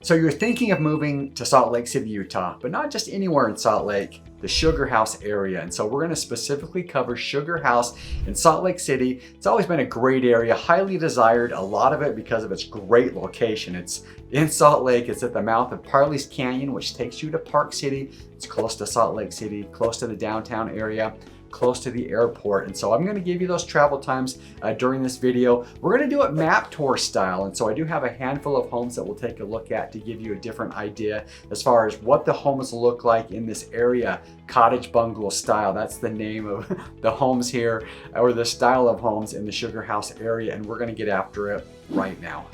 So you're thinking of moving to Salt Lake City, Utah, but not just anywhere in Salt Lake, the SugarHouse area. And so we're going to specifically cover SugarHouse in Salt Lake City. It's always been a great area, highly desired, a lot of it because of its great location. It's in Salt Lake, it's at the mouth of Parley's Canyon, which takes you to Park City. It's close to Salt Lake City, close to the downtown area, close to the airport. And so I'm going to give you those travel times during this video. We're going to do it map tour style. And so I do have a handful of homes that we'll take a look at to give you a different idea as far as what the homes look like in this area. Cottage bungalow style, that's the name of the homes here, or the style of homes in the SugarHouse area. And we're going to get after it right now.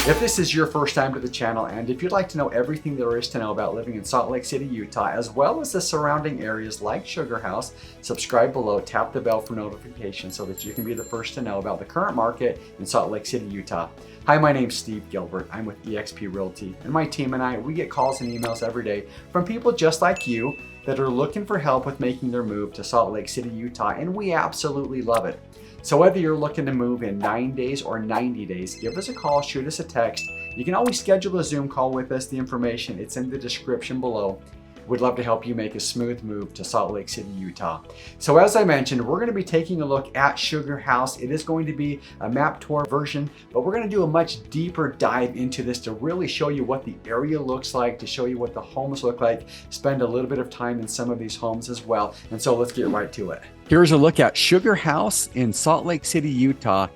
If this is your first time to the channel, and if you'd like to know everything there is to know about living in Salt Lake City, Utah, as well as the surrounding areas like SugarHouse, subscribe below, tap the bell for notifications so that you can be the first to know about the current market in Salt Lake City, Utah. Hi, my name's Steve Gilbert. I'm with eXp Realty, and my team and I, we get calls and emails every day from people just like you that are looking for help with making their move to Salt Lake City, Utah, and we absolutely love it. So whether you're looking to move in 9 days or 90 days, give us a call, shoot us a text. You can always schedule a Zoom call with us. The information, it's in the description below. We'd love to help you make a smooth move to Salt Lake City, Utah. So as I mentioned, we're going to be taking a look at SugarHouse. It is going to be a map tour version, but we're going to do a much deeper dive into this to really show you what the area looks like, to show you what the homes look like, spend a little bit of time in some of these homes as well. And so let's get right to it. Here's a look at SugarHouse in Salt Lake City, Utah.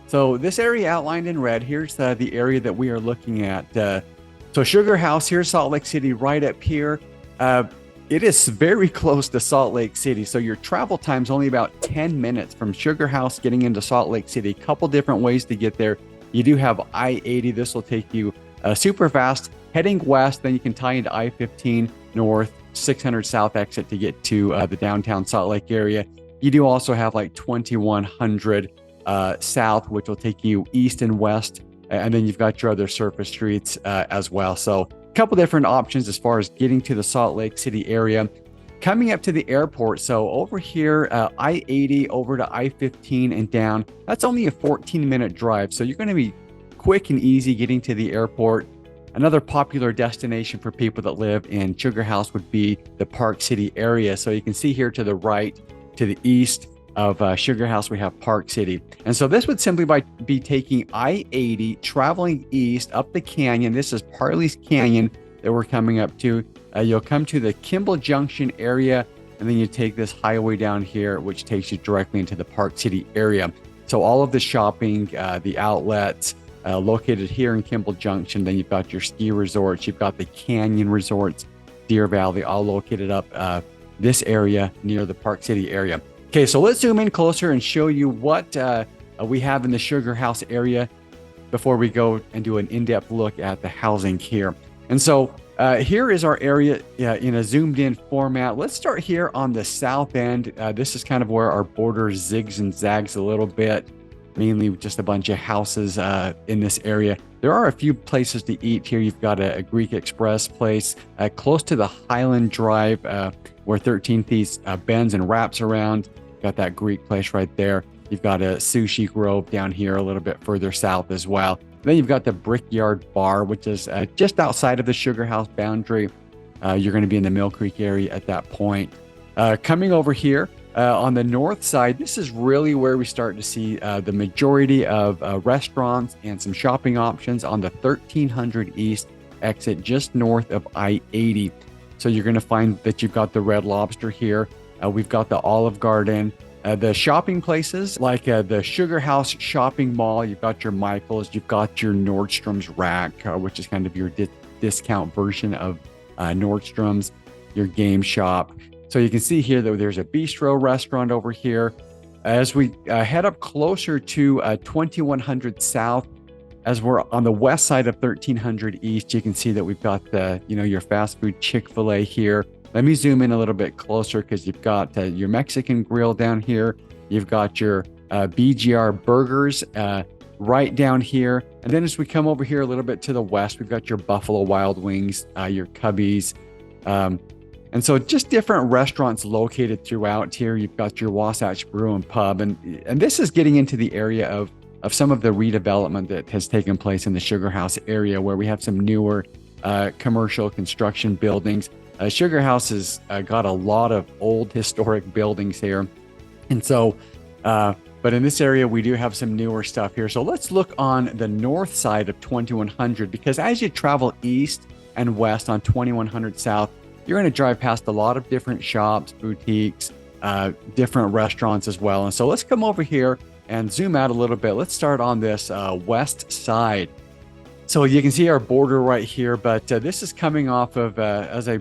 So this area outlined in red, here's the area that we are looking at. So SugarHouse, here's Salt Lake City right up here. It is very close to Salt Lake City, so your travel time's only about 10 minutes from SugarHouse getting into Salt Lake City. A couple different ways to get there. You do have I-80. This will take you super fast. Heading west, then you can tie into I-15 north, 600 south exit to get to the downtown Salt Lake area. You do also have like 2100 south, which will take you east and west. And then you've got your other surface streets as well. So a couple different options as far as getting to the Salt Lake City area. Coming up to the airport, so over here, I-80 over to I-15 and down, that's only a 14-minute drive. So you're going to be quick and easy getting to the airport. Another popular destination for people that live in SugarHouse would be the Park City area. So you can see here to the right, to the east of SugarHouse, we have Park City. And so this would simply be taking I-80, traveling east up the canyon. This is Parley's Canyon that we're coming up to. You'll come to the Kimball Junction area, and then you take this highway down here, which takes you directly into the Park City area. So all of the shopping, the outlets located here in Kimball Junction. Then you've got your ski resorts, you've got the canyon resorts, Deer Valley, all located up this area near the Park City area. Okay, so let's zoom in closer and show you what we have in the SugarHouse area before we go and do an in-depth look at the housing here. And so here is our area in a zoomed in format. Let's start here on the south end. This is kind of where our border zigs and zags a little bit, mainly just a bunch of houses in this area. There are a few places to eat here. You've got a Greek Express place close to the Highland Drive where 13 Thieves bends and wraps around. Got that Greek place right there. You've got a Sushi Grove down here a little bit further south as well. Then you've got the Brickyard Bar, which is just outside of the SugarHouse boundary. You're going to be in the Mill Creek area at that point. Coming over here on the north side, this is really where we start to see the majority of restaurants and some shopping options on the 1300 East exit just north of I-80. So you're going to find that you've got the Red Lobster here. We've got the Olive Garden, the shopping places like the SugarHouse shopping mall. You've got your Michaels, you've got your Nordstrom's rack, which is kind of your discount version of Nordstrom's, your game shop. So you can see here that there's a bistro restaurant over here. As we head up closer to 2100 South, as we're on the west side of 1300 East, you can see that we've got the, your fast food Chick-fil-A here. Let me zoom in a little bit closer because you've got your Mexican grill down here. You've got your BGR burgers right down here. And then as we come over here a little bit to the west, we've got your Buffalo Wild Wings, your Cubbies, And so just different restaurants located throughout here. You've got your Wasatch Brew and Pub. And this is getting into the area of some of the redevelopment that has taken place in the SugarHouse area, where we have some newer commercial construction buildings. SugarHouse has got a lot of old historic buildings here. And so, but in this area, we do have some newer stuff here. So let's look on the north side of 2100, because as you travel east and west on 2100 South, you're going to drive past a lot of different shops, boutiques, different restaurants as well. And so let's come over here and zoom out a little bit. Let's start on this west side. So you can see our border right here, but this is coming off of, as I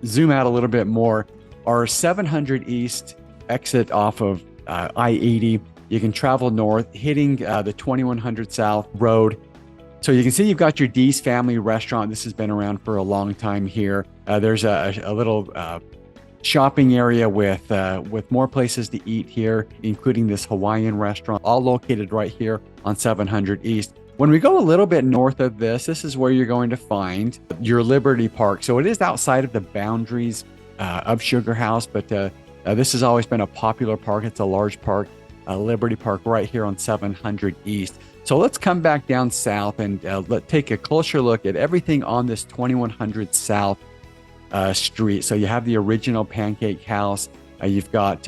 zoom out a little bit more, our 700 East exit off of I-80. You can travel north, hitting the 2100 South road. So you can see you've got your Dee's Family Restaurant. This has been around for a long time here. There's a little shopping area with more places to eat here, including this Hawaiian restaurant, all located right here on 700 East. When we go a little bit north of this is where you're going to find your Liberty Park. So it is outside of the boundaries of SugarHouse, but this has always been a popular park. It's a large park, Liberty Park right here on 700 East. So let's come back down south and let's take a closer look at everything on this 2100 South street. So you have the original Pancake House. You've got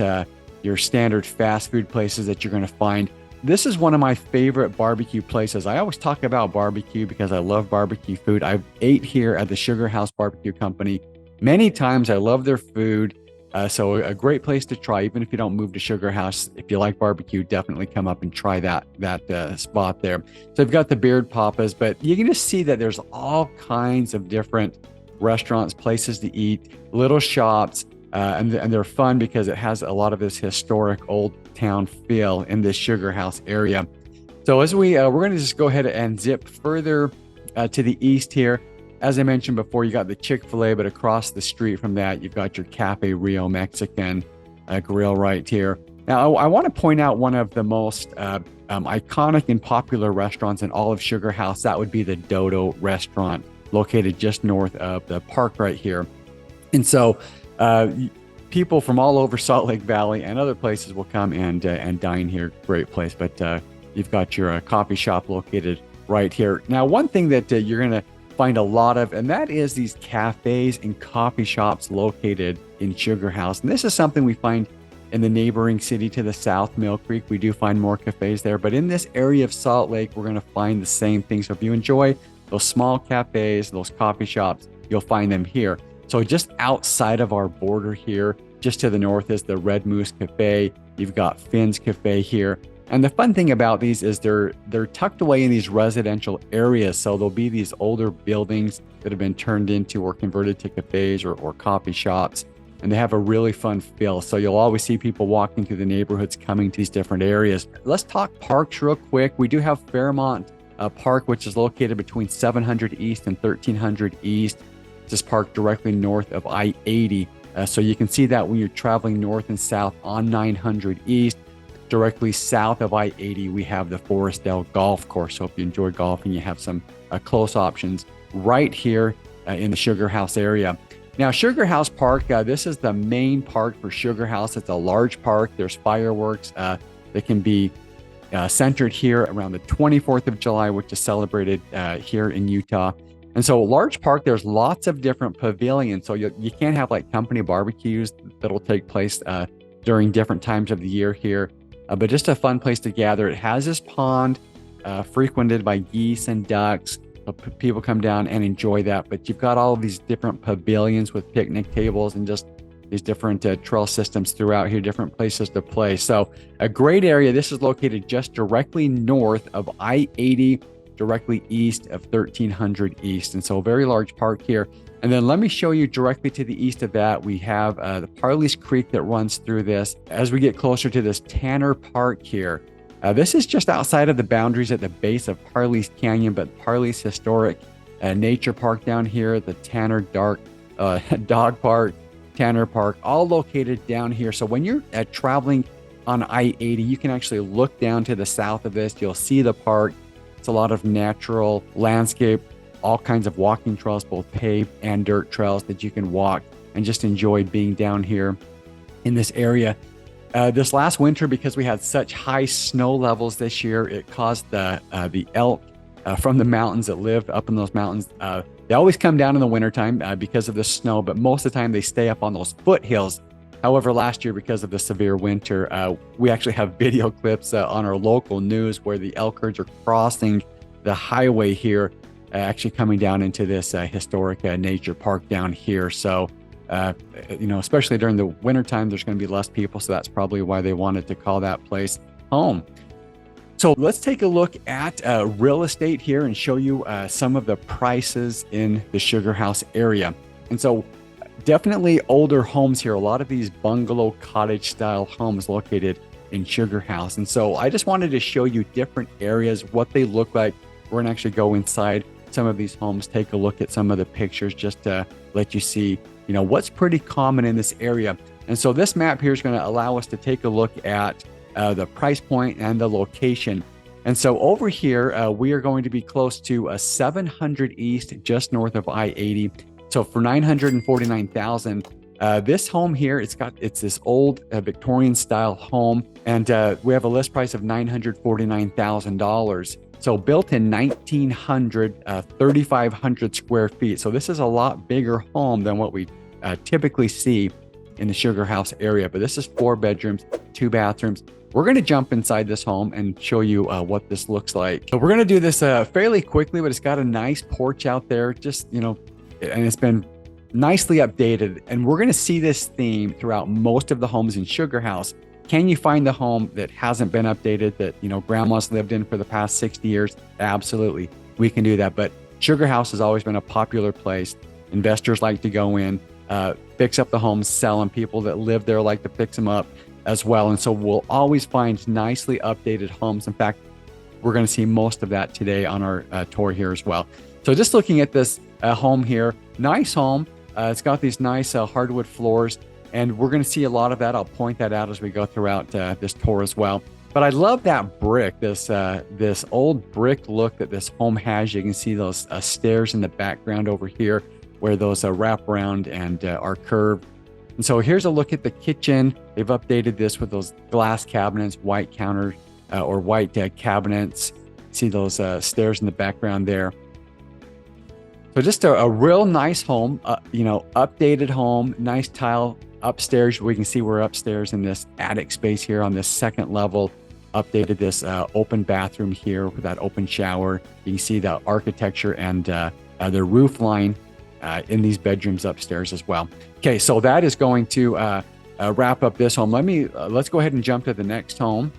your standard fast food places that you're going to find. This is one of my favorite barbecue places. I always talk about barbecue because I love barbecue food. I've ate here at the SugarHouse Barbecue Company many times. I love their food. So a great place to try, even if you don't move to SugarHouse. If you like barbecue, definitely come up and try that spot there. So I've got the Beard Papas, but you can just see that there's all kinds of different restaurants, places to eat, little shops, and they're fun because it has a lot of this historic old town feel in this SugarHouse area. So as we're going to just go ahead and zip further to the east here. As I mentioned before, you got the Chick-fil-A, but across the street from that, you've got your Cafe Rio Mexican grill right here. Now, I want to point out one of the most iconic and popular restaurants in all of SugarHouse. That would be the Dodo restaurant, located just north of the park right here. And so people from all over Salt Lake Valley and other places will come and dine here. Great place. But you've got your coffee shop located right here. Now, one thing that you're going to find a lot of, and that is these cafes and coffee shops located in SugarHouse. And this is something we find in the neighboring city to the south, Mill Creek. We do find more cafes there, but in this area of Salt Lake, we're going to find the same thing. So if you enjoy those small cafes, those coffee shops, you'll find them here. So just outside of our border here, just to the north is the Red Moose Cafe. You've got Finn's Cafe here. And the fun thing about these is they're tucked away in these residential areas. So there'll be these older buildings that have been turned into or converted to cafes or coffee shops. And they have a really fun feel. So you'll always see people walking through the neighborhoods coming to these different areas. Let's talk parks real quick. We do have Fairmont Park, which is located between 700 East and 1300 East. This park directly north of I-80. So you can see that when you're traveling north and south on 900 East. Directly south of I-80, we have the Forestdale Golf Course. So if you enjoy golfing, you have some close options right here in the SugarHouse area. Now, SugarHouse Park, this is the main park for SugarHouse. It's a large park. There's fireworks that can be centered here around the 24th of July, which is celebrated here in Utah. And so large park, there's lots of different pavilions. So you can have like company barbecues that'll take place during different times of the year here. But just a fun place to gather. It has this pond frequented by geese and ducks. So people come down and enjoy that. But you've got all of these different pavilions with picnic tables and just these different trail systems throughout here, different places to play. So a great area. This is located just directly north of I-80, directly east of 1300 East. And so a very large park here. And then let me show you directly to the east of that, we have the Parley's Creek that runs through this. As we get closer to this Tanner Park here, this is just outside of the boundaries at the base of Parley's Canyon, but Parley's Historic Nature Park down here, the Tanner Dog Park, Tanner Park, all located down here. So when you're traveling on I-80, you can actually look down to the south of this. You'll see the park. It's a lot of natural landscape, all kinds of walking trails, both paved and dirt trails that you can walk and just enjoy being down here in this area. This last winter, because we had such high snow levels this year, it caused the elk from the mountains that live up in those mountains. They always come down in the wintertime because of the snow, but most of the time they stay up on those foothills. However, last year, because of the severe winter, we actually have video clips on our local news where the elk herds are crossing the highway here, actually coming down into this historic nature park down here. So, especially during the wintertime, there's going to be less people. So that's probably why they wanted to call that place home. So let's take a look at real estate here and show you some of the prices in the SugarHouse area. And so definitely older homes here. A lot of these bungalow cottage style homes located in SugarHouse. And so I just wanted to show you different areas, what they look like. We're going to actually go inside some of these homes, take a look at some of the pictures just to let you see, what's pretty common in this area. And so this map here is going to allow us to take a look at the price point and the location. And so over here, we are going to be close to 700 East, just north of I-80. So for $949,000, this home here, it's this old Victorian style home, and we have a list price of $949,000. So built in 1900, 3,500 square feet. So this is a lot bigger home than what we typically see in the SugarHouse area. But this is 4 bedrooms, 2 bathrooms. We're going to jump inside this home and show you what this looks like. So we're going to do this fairly quickly, but it's got a nice porch out there, just, and it's been nicely updated. And we're going to see this theme throughout most of the homes in SugarHouse. Can you find the home that hasn't been updated, that, grandma's lived in for the past 60 years? Absolutely. We can do that. But SugarHouse has always been a popular place. Investors like to go in, fix up the homes, sell them. People that live there like to fix them up as well. And so we'll always find nicely updated homes. In fact, we're going to see most of that today on our tour here as well. So just looking at this home here, nice home. It's got these nice hardwood floors, and we're going to see a lot of that. I'll point that out as we go throughout this tour as well. But I love that brick, this old brick look that this home has. You can see those stairs in the background over here where those wrap around and are curved. And so here's a look at the kitchen. They've updated this with those glass cabinets, white counters or white cabinets. See those stairs in the background there. So just a real nice home, updated home, nice tile upstairs. We can see we're upstairs in this attic space here on this second level. Updated this open bathroom here with that open shower. You can see the architecture and the roof line in these bedrooms upstairs as well. Okay, so that is going to wrap up this home. Let's go ahead and jump to the next home.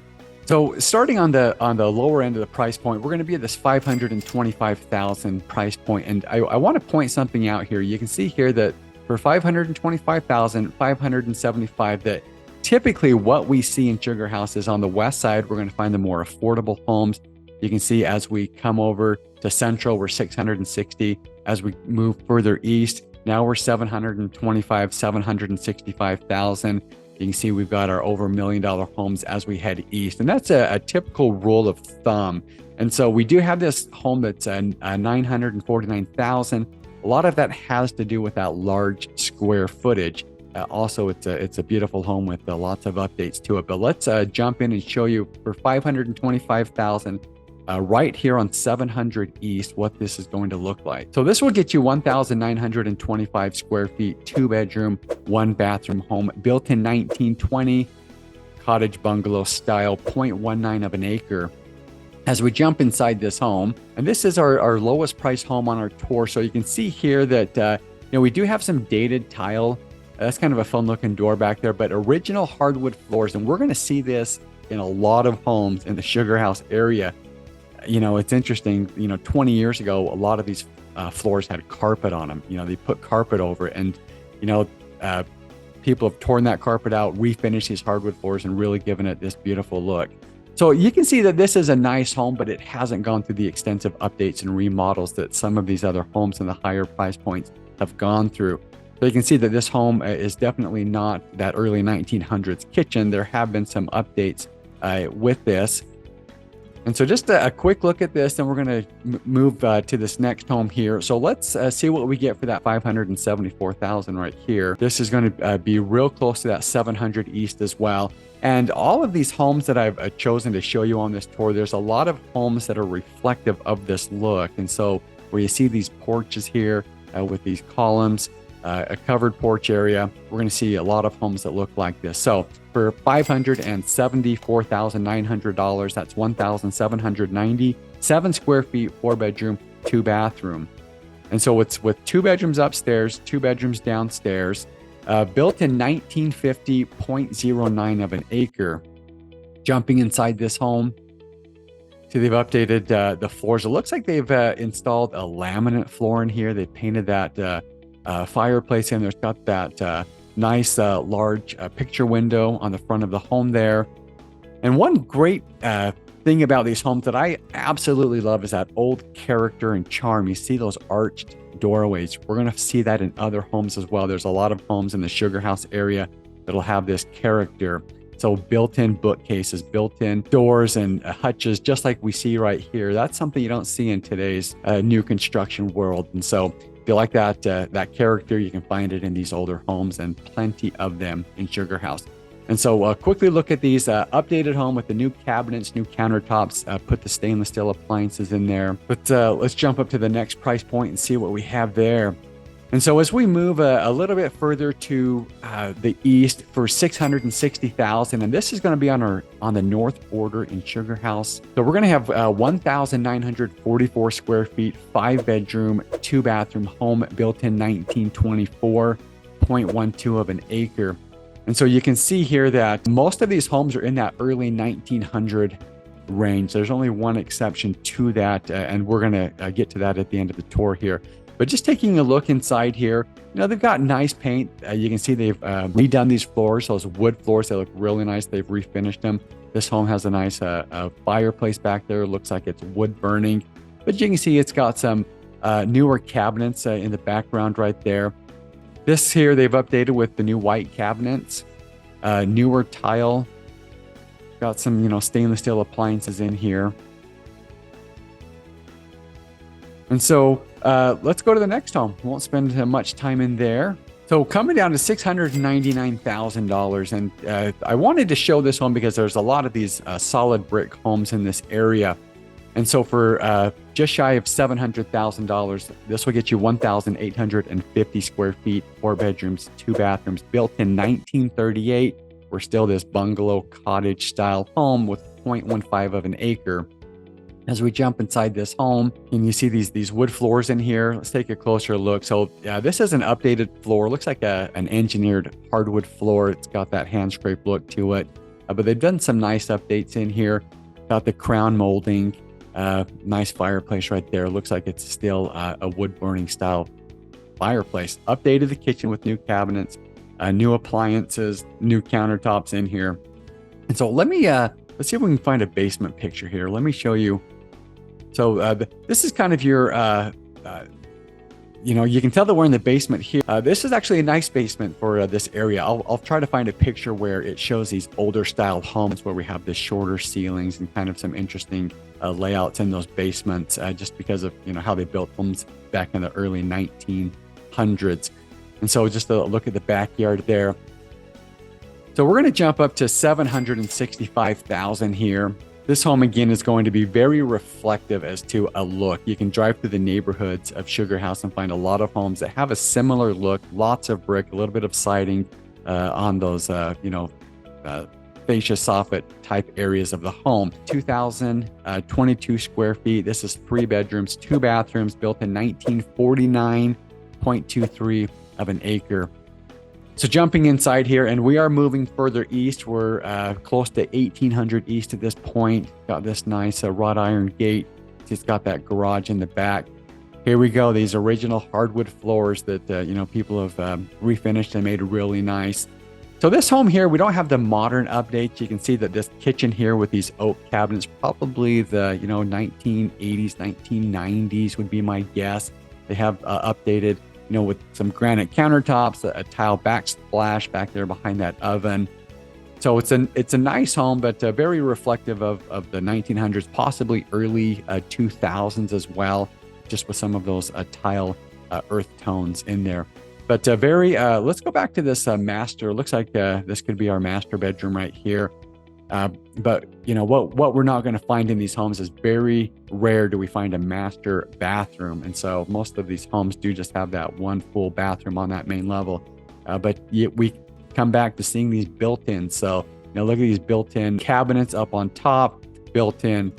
So starting on the lower end of the price point, we're going to be at this $525,000 price point. And I want to point something out here. You can see here that for $525,575, that typically what we see in SugarHouse is on the west side, we're going to find the more affordable homes. You can see as we come over to Central, we're $660. As we move further east, now we're $765,000. You can see we've got our over $1 million homes as we head east. And that's a typical rule of thumb. And so we do have this home that's $949,000. A lot of that has to do with that large square footage. Also, it's a beautiful home with lots of updates to it. But let's jump in and show you for $525,000 right here on 700 East what this is going to look like. So this will get you 1,925 square feet, 2-bedroom, 1-bathroom home, built in 1920, cottage bungalow style, 0.19 of an acre. As we jump inside this home, and this is our lowest price home on our tour. So you can see here that we do have some dated tile. That's kind of a fun looking door back there, but original hardwood floors. And we're going to see this in a lot of homes in the SugarHouse area. It's interesting, 20 years ago, a lot of these floors had carpet on them. They put carpet over it, and, people have torn that carpet out, refinished these hardwood floors, and really given it this beautiful look. So you can see that this is a nice home, but it hasn't gone through the extensive updates and remodels that some of these other homes in the higher price points have gone through. So you can see that this home is definitely not that early 1900s kitchen. There have been some updates with this. And so just a quick look at this, and we're going to move to this next home here. So let's see what we get for that $574,000 right here. This is going to be real close to that 700 East as well. And all of these homes that I've chosen to show you on this tour, there's a lot of homes that are reflective of this look. And so where you see these porches here with these columns, a covered porch area, we're going to see a lot of homes that look like this. So for $574,900, that's 1,797 square feet, 4-bedroom, 2-bathroom. And so it's with 2 bedrooms upstairs, 2 bedrooms downstairs, built in 1950, 0.09 of an acre. Jumping inside this home, see they've updated the floors. It looks like they've installed a laminate floor in here. They painted that fireplace in. There's got that nice large picture window on the front of the home there. And one great thing about these homes that I absolutely love is that old character and charm. You see those arched doorways. We're going to see that in other homes as well. There's a lot of homes in the SugarHouse area that'll have this character. So built-in bookcases, built-in doors and hutches, just like we see right here. That's something you don't see in today's new construction world. And so if you like that character, you can find it in these older homes, and plenty of them in SugarHouse. And so quickly look at these updated home with the new cabinets, new countertops, put the stainless steel appliances in there. But let's jump up to the next price point and see what we have there. And so as we move a little bit further to the east for $660,000, and this is going to be on the north border in SugarHouse. So we're going to have 1,944 square feet, 5-bedroom, 2-bathroom home built in 1924, 0.12 of an acre. And so you can see here that most of these homes are in that early 1900 range. There's only one exception to that, and we're going to get to that at the end of the tour here. But just taking a look inside here, they've got nice paint. You can see they've redone these floors, those wood floors. They look really nice. They've refinished them. This home has a nice fireplace back there. Looks like it's wood burning. But you can see it's got some newer cabinets in the background right there. This here they've updated with the new white cabinets, newer tile. Got some, stainless steel appliances in here. And so let's go to the next home. Won't spend much time in there. So coming down to $699,000. And I wanted to show this home because there's a lot of these solid brick homes in this area. And so for just shy of $700,000, this will get you 1,850 square feet, 4 bedrooms, 2 bathrooms, built in 1938. We're still this bungalow cottage style home with 0.15 of an acre. As we jump inside this home, and you see these wood floors in here. Let's take a closer look. So this is an updated floor. Looks like an engineered hardwood floor. It's got that hand scrape look to it. But they've done some nice updates in here. Got the crown molding. Nice fireplace right there. Looks like it's still a wood burning style fireplace. Updated the kitchen with new cabinets, new appliances, new countertops in here. And so let's see if we can find a basement picture here. Let me show you. So this is kind of your, you can tell that we're in the basement here. This is actually a nice basement for this area. I'll try to find a picture where it shows these older style homes where we have the shorter ceilings and kind of some interesting layouts in those basements, just because of how they built homes back in the early 1900s. And so just a look at the backyard there. So we're going to jump up to $765,000 here. This home again is going to be very reflective as to a look. You can drive through the neighborhoods of SugarHouse and find a lot of homes that have a similar look, lots of brick, a little bit of siding on those, fascia soffit type areas of the home. 2,022 square feet. This is 3 bedrooms, 2 bathrooms, built in 1949, 0.23 of an acre. So jumping inside here, and we are moving further east. We're close to 1800 east at this point. Got this nice wrought iron gate. It's got that garage in the back. Here we go. These original hardwood floors that people have refinished and made really nice. So this home here, we don't have the modern updates. You can see that this kitchen here with these oak cabinets, probably the 1980s, 1990s would be my guess. They have updated, with some granite countertops, a tile backsplash back there behind that oven. So it's a nice home, but very reflective of the 1900s, possibly early 2000s as well, just with some of those tile earth tones in there. But let's go back to this master. Looks like this could be our master bedroom right here. But you know what we're not going to find in these homes is very rare do we find a master bathroom. And so most of these homes do just have that one full bathroom on that main level. But we come back to seeing these built-in. So look at these built-in cabinets up on top, built-in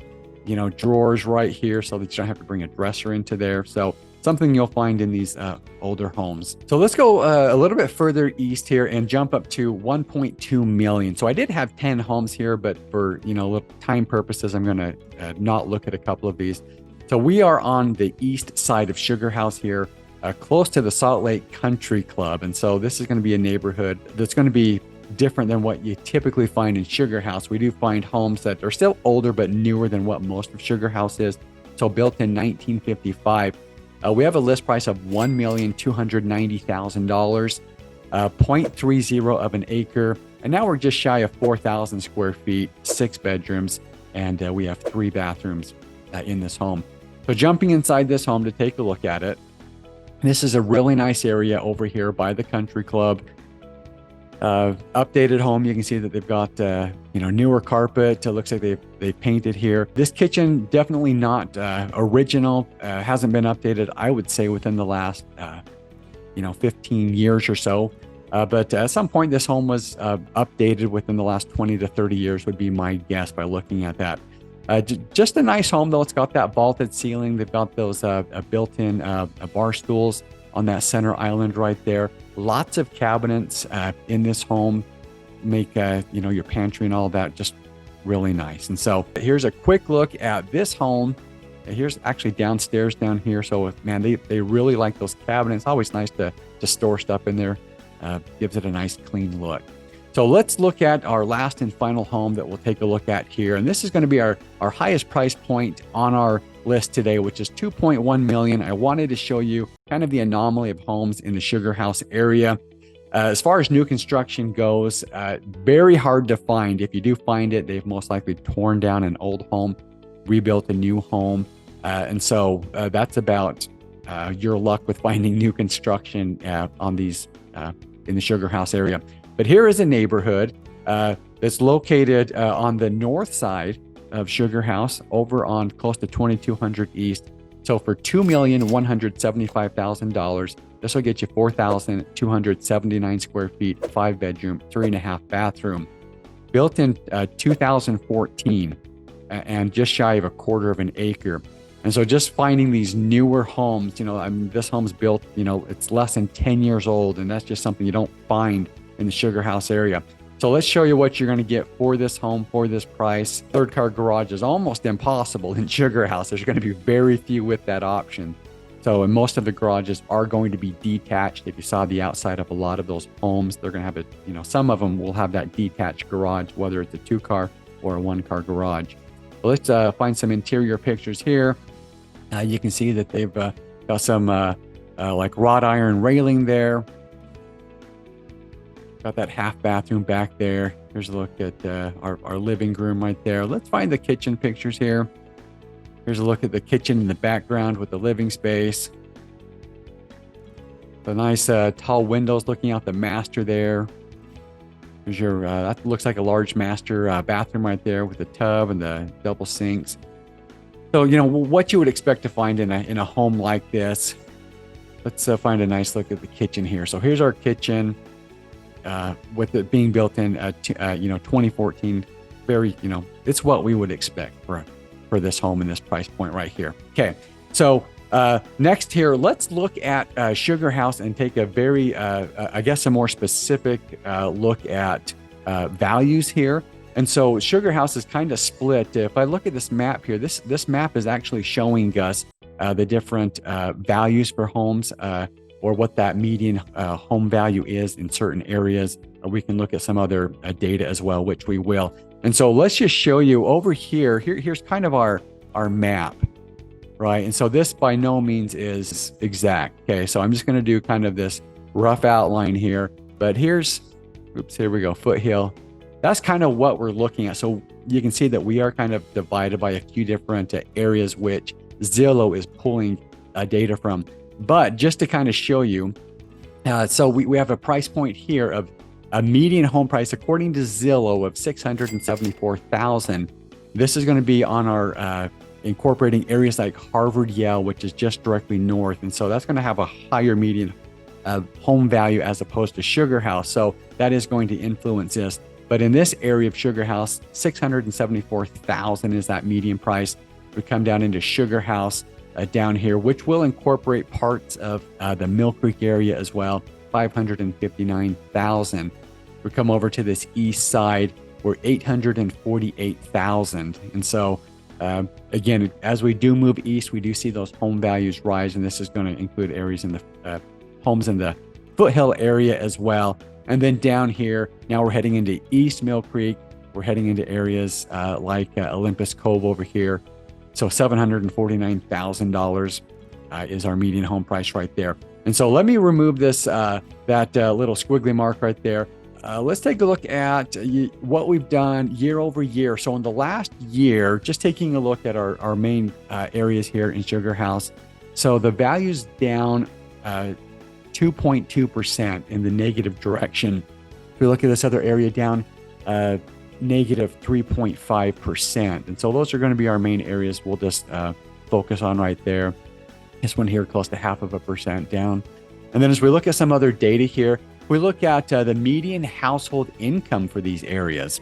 drawers right here, so that you don't have to bring a dresser into there. So something you'll find in these older homes. So let's go a little bit further east here and jump up to 1.2 million. So I did have 10 homes here, but for time purposes, I'm going to not look at a couple of these. So we are on the east side of SugarHouse here, close to the Salt Lake Country Club. And so this is going to be a neighborhood that's going to be different than what you typically find in SugarHouse. We do find homes that are still older but newer than what most of SugarHouse is. So built in 1955. We have a list price of $1,290,000, 0.30 of an acre, and now we're just shy of 4,000 square feet, 6 bedrooms, and we have 3 bathrooms in this home. So jumping inside this home to take a look at it, this is a really nice area over here by the country club. Updated home. You can see that they've got newer carpet. It looks like they've painted here. This kitchen definitely not original. Hasn't been updated, I would say, within the last 15 years or so. But at some point this home was updated within the last 20 to 30 years would be my guess by looking at that. Just a nice home though. It's got that vaulted ceiling. They've got those built-in bar stools on that center island right there. Lots of cabinets in this home make your pantry and all that just really nice. And so here's a quick look at this home. Here's actually downstairs down here. So man, they really like those cabinets. Always nice to store stuff in there. Gives it a nice clean look. So let's look at our last and final home that we'll take a look at here. And this is going to be our highest price point on our list today, which is 2.1 million. I wanted to show you kind of the anomaly of homes in the SugarHouse area. As far as new construction goes, very hard to find. If you do find it, they've most likely torn down an old home, rebuilt a new home. And so that's about your luck with finding new construction on these in the SugarHouse area. But here is a neighborhood that's located on the north side of SugarHouse, over on close to 2200 East. So for $2,175,000, this will get you 4,279 square feet, 5 bedroom, 3.5 bathroom. Built in 2014 and just shy of 1/4 of an acre. And so just finding these newer homes, this home's built, it's less than 10 years old, and that's just something you don't find in the SugarHouse area. So let's show you what you're going to get for this home for this price. 3rd-car garage is almost impossible in SugarHouse. There's going to be very few with that option. So, and most of the garages are going to be detached. If you saw the outside of a lot of those homes, they're going to have some of them will have that detached garage, whether it's a 2-car or a 1-car garage. So let's find some interior pictures here. You can see that they've got some like wrought iron railing there. Got that half bathroom back there. Here's a look at our living room right there. Let's find the kitchen pictures here. Here's a look at the kitchen in the background with the living space. The nice tall windows looking out the master there. There's your, that looks like a large master bathroom right there with the tub and the double sinks. So, what you would expect to find in a home like this. Let's find a nice look at the kitchen here. So here's our kitchen. With it being built in, 2014, very, it's what we would expect for this home in this price point right here. Okay, so next here, let's look at SugarHouse and take a very, I guess, a more specific look at values here. And so SugarHouse is kind of split. If I look at this map here, this map is actually showing us the different values for homes. Or what that median home value is in certain areas. We can look at some other data as well, which we will. And so let's just show you over here. Here's kind of our map, right? And so this by no means is exact. Okay, so I'm just going to do kind of this rough outline here. But here we go, Foothill. that's kind of what we're looking at. So you can see that we are kind of divided by a few different areas which Zillow is pulling data from. But just to kind of show you, so we have a price point here of a median home price according to Zillow of $674,000. This is going to be on our incorporating areas like Harvard, Yale, which is just directly north, and so that's going to have a higher median home value as opposed to SugarHouse. So that is going to influence this. But in this area of SugarHouse, $674,000 is that median price. We come down into SugarHouse down here, which will incorporate parts of the Mill Creek area as well, $559,000. We come over to this east side, we're $848,000. And so again, as we do move east, we do see those home values rise, and this is going to include areas in the homes in the foothill area as well. And then down here, now we're heading into East Mill Creek. We're heading into areas like Olympus Cove over here. So $749,000 is our median home price right there. And so let me remove this, that little squiggly mark right there. Let's take a look at what we've done year over year. So in the last year, just taking a look at our main areas here in SugarHouse. So the value's down 2.2% in the negative direction. If we look at this other area down, negative 3.5%. And so those are going to be our main areas we'll just focus on right there. This one here close to 0.5% down. And then as we look at some other data here, we look at the median household income for these areas.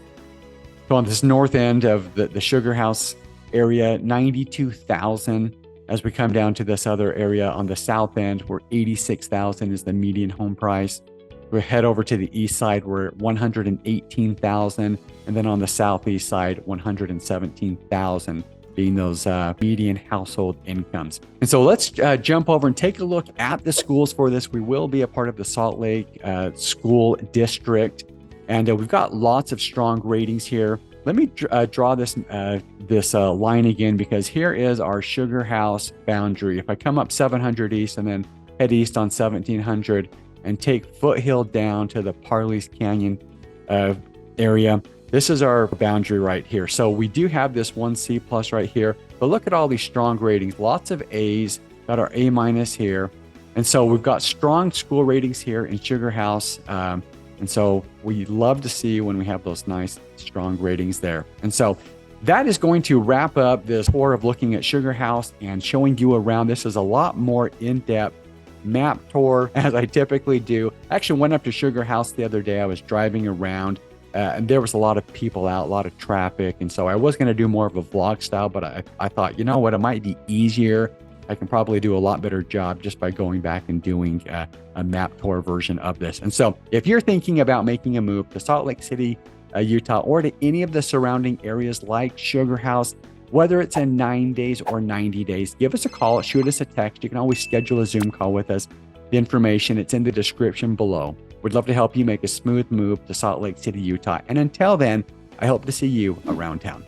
So on this north end of the SugarHouse area, $92,000. As we come down to this other area on the south end, where $86,000 is the median home price. We head over to the east side, we're at $118,000, and then on the southeast side, $117,000 being those median household incomes. And so let's jump over and take a look at the schools for this. We will be a part of the Salt Lake School District, and we've got lots of strong ratings here. Let me draw this line again, because here is our SugarHouse boundary. If I come up 700 East and then head east on 1700 and take Foothill down to the Parley's Canyon area, this is our boundary right here. So we do have this 1C plus right here, but look at all these strong ratings, lots of A's, got our A minus here. And so we've got strong school ratings here in SugarHouse. And so we love to see when we have those nice, strong ratings there. And so that is going to wrap up this tour of looking at SugarHouse and showing you around. This is a lot more in-depth map tour as I typically do. I actually went up to SugarHouse the other day. I was driving around and there was a lot of people out, a lot of traffic. And so I was going to do more of a vlog style, but I thought, you know what, it might be easier. I can probably do a lot better job just by going back and doing a map tour version of this. And so if you're thinking about making a move to Salt Lake City, Utah, or to any of the surrounding areas like SugarHouse, whether it's in 9 days or 90 days, give us a call, shoot us a text. You can always schedule a Zoom call with us. The information, it's in the description below. We'd love to help you make a smooth move to Salt Lake City, Utah. And until then, I hope to see you around town.